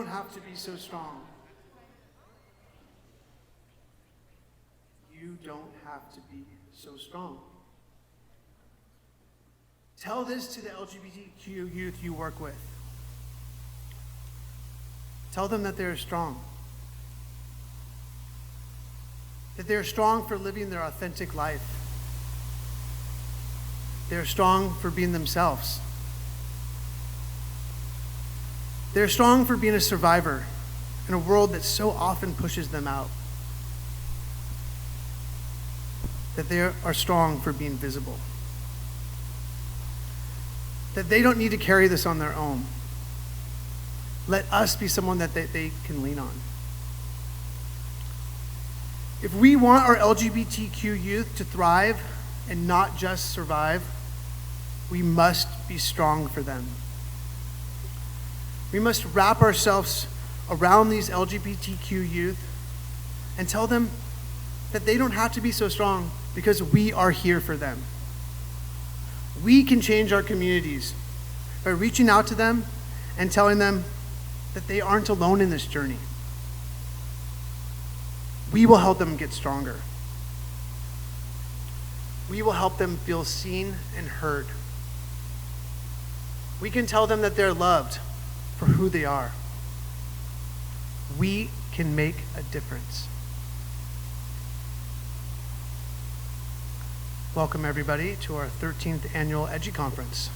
don't have to be so strong. You don't have to be so strong. Tell this to the LGBTQ youth you work with. Tell them that they're strong. That they're strong for living their authentic life. They're strong for being themselves. They're strong for being a survivor in a world that so often pushes them out. That they are strong for being visible. That they don't need to carry this on their own. Let us be someone that they can lean on. If we want our LGBTQ youth to thrive and not just survive, we must be strong for them. We must wrap ourselves around these LGBTQ youth and tell them that they don't have to be so strong because we are here for them. We can change our communities by reaching out to them and telling them that they aren't alone in this journey. We will help them get stronger. We will help them feel seen and heard. We can tell them that they're loved for who they are. We can make a difference. Welcome, everybody, to our 13th annual EDGY Conference.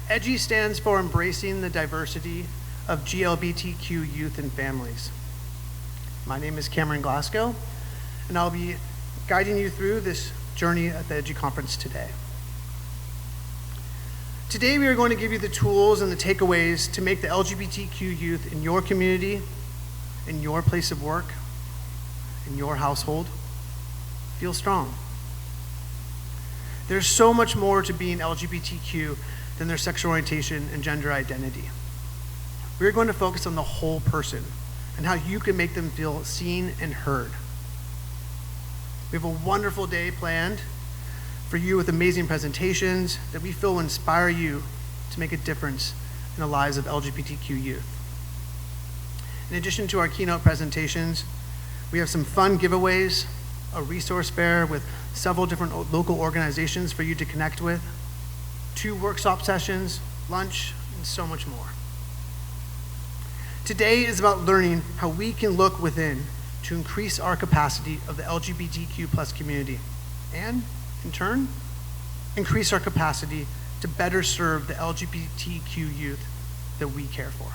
EDGY stands for Embracing the Diversity of GLBTQ Youth and Families. My name is Cameron Glasgow, and I'll be guiding you through this journey at the EDGY Conference today. Today we are going to give you the tools and the takeaways to make the LGBTQ youth in your community, in your place of work, in your household, feel strong. There's so much more to being LGBTQ than their sexual orientation and gender identity. We're going to focus on the whole person and how you can make them feel seen and heard. We have a wonderful day planned for you with amazing presentations that we feel will inspire you to make a difference in the lives of LGBTQ youth. In addition to our keynote presentations, we have some fun giveaways, a resource fair with several different local organizations for you to connect with, 2 workshop sessions, lunch, and so much more. Today is about learning how we can look within to increase our capacity of the LGBTQ plus community and, in turn, increase our capacity to better serve the LGBTQ youth that we care for.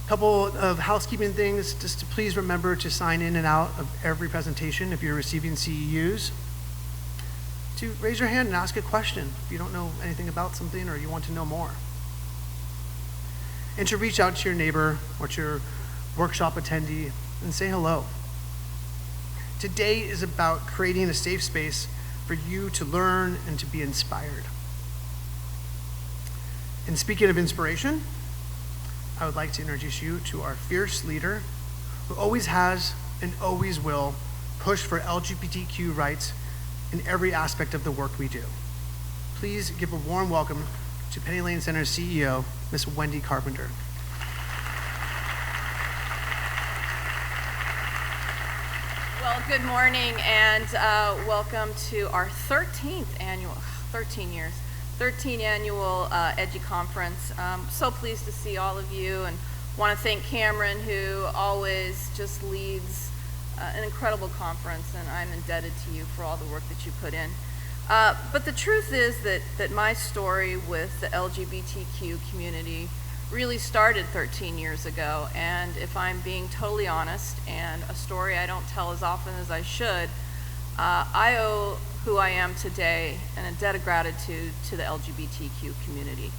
A couple of housekeeping things, just to please remember to sign in and out of every presentation if you're receiving CEUs. To raise your hand and ask a question if you don't know anything about something or you want to know more. And to reach out to your neighbor or to your workshop attendee and say hello. Today is about creating a safe space for you to learn and to be inspired. And speaking of inspiration, I would like to introduce you to our fierce leader who always has and always will push for LGBTQ rights in every aspect of the work we do. Please give a warm welcome to Penny Lane Center's CEO, Ms. Wendy Carpenter. Well, good morning and welcome to our 13th annual EDGY Conference. So pleased to see all of you and want to thank Cameron, who always just leads an incredible conference, and I'm indebted to you for all the work that you put in. But the truth is that my story with the LGBTQ community really started 13 years ago, and if I'm being totally honest, and a story I don't tell as often as I should, I owe who I am today and a debt of gratitude to the LGBTQ community.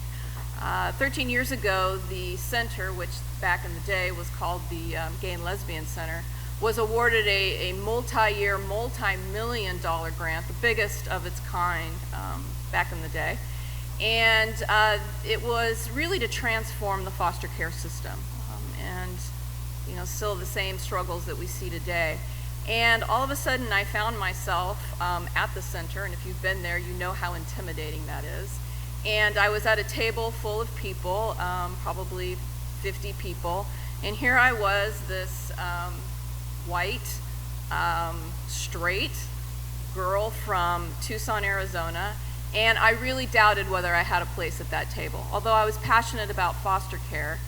13 years ago, the center, which back in the day was called the Gay and Lesbian Center, was awarded a multi-year, multi-million-dollar grant, the biggest of its kind back in the day. And it was really to transform the foster care system, and still the same struggles that we see today. And all of a sudden, I found myself at the center, and if you've been there, you know how intimidating that is. And I was at a table full of people, probably 50 people, and here I was, this white, straight girl from Tucson, Arizona, and I really doubted whether I had a place at that table. Although I was passionate about foster care,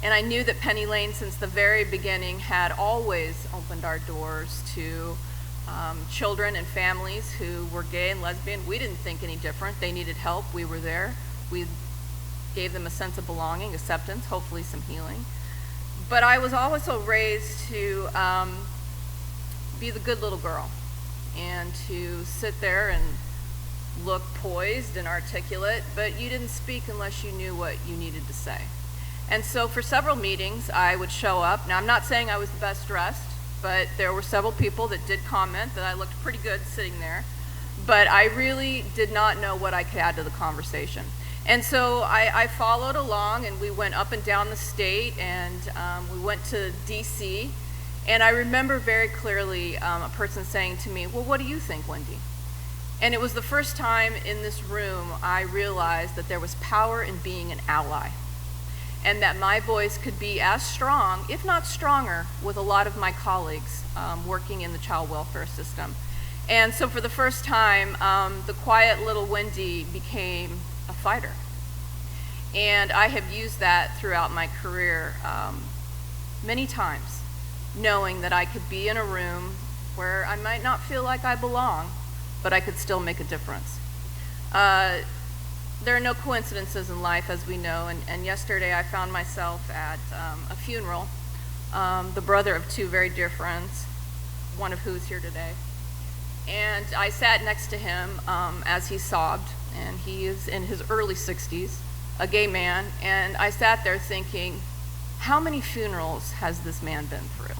and I knew that Penny Lane, since the very beginning, had always opened our doors to children and families who were gay and lesbian. We didn't think any different. They needed help. We were there. We gave them a sense of belonging, acceptance, hopefully some healing. But I was also raised to be the good little girl and to sit there and look poised and articulate, but you didn't speak unless you knew what you needed to say. And so for several meetings, I would show up. Now, I'm not saying I was the best dressed, but there were several people that did comment that I looked pretty good sitting there. But I really did not know what I could add to the conversation. And so I followed along, and we went up and down the state, and we went to DC. And I remember very clearly a person saying to me, "Well, what do you think, Wendy?" And it was the first time in this room I realized that there was power in being an ally, and that my voice could be as strong, if not stronger, with a lot of my colleagues working in the child welfare system. And so for the first time, the quiet little Wendy became a fighter. And I have used that throughout my career many times, knowing that I could be in a room where I might not feel like I belong, but I could still make a difference. There are no coincidences in life, as we know, and yesterday I found myself at a funeral, the brother of two very dear friends, one of who's here today. And I sat next to him as he sobbed, and he is in his early 60s, a gay man, and I sat there thinking, how many funerals has this man been through?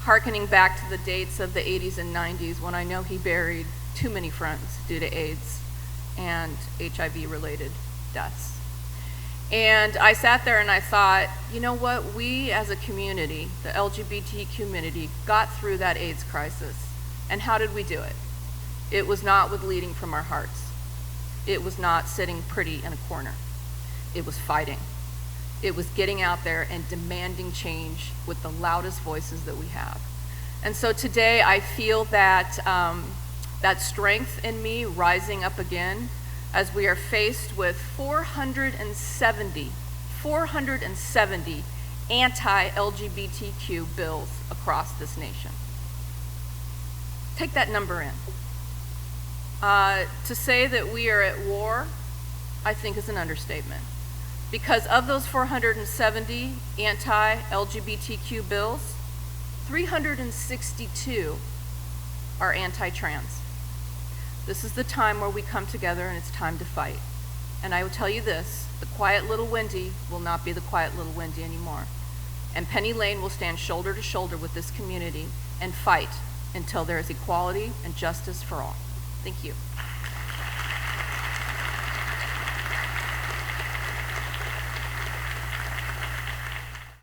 Hearkening back to the dates of the 80s and 90s when I know he buried too many friends due to AIDS and HIV-related deaths. And I sat there and I thought, you know what, we as a community, the LGBT community, got through that AIDS crisis. And how did we do it? It was not with leading from our hearts. It was not sitting pretty in a corner. It was fighting. It was getting out there and demanding change with the loudest voices that we have. And so today I feel that that strength in me rising up again as we are faced with 470 anti-LGBTQ bills across this nation. Take that number in. To say that we are at war, I think is an understatement. Because of those 470 anti-LGBTQ bills, 362 are anti-trans. This is the time where we come together and it's time to fight. And I will tell you this, the quiet little Wendy will not be the quiet little Wendy anymore. And Penny Lane will stand shoulder to shoulder with this community and fight until there is equality and justice for all. Thank you.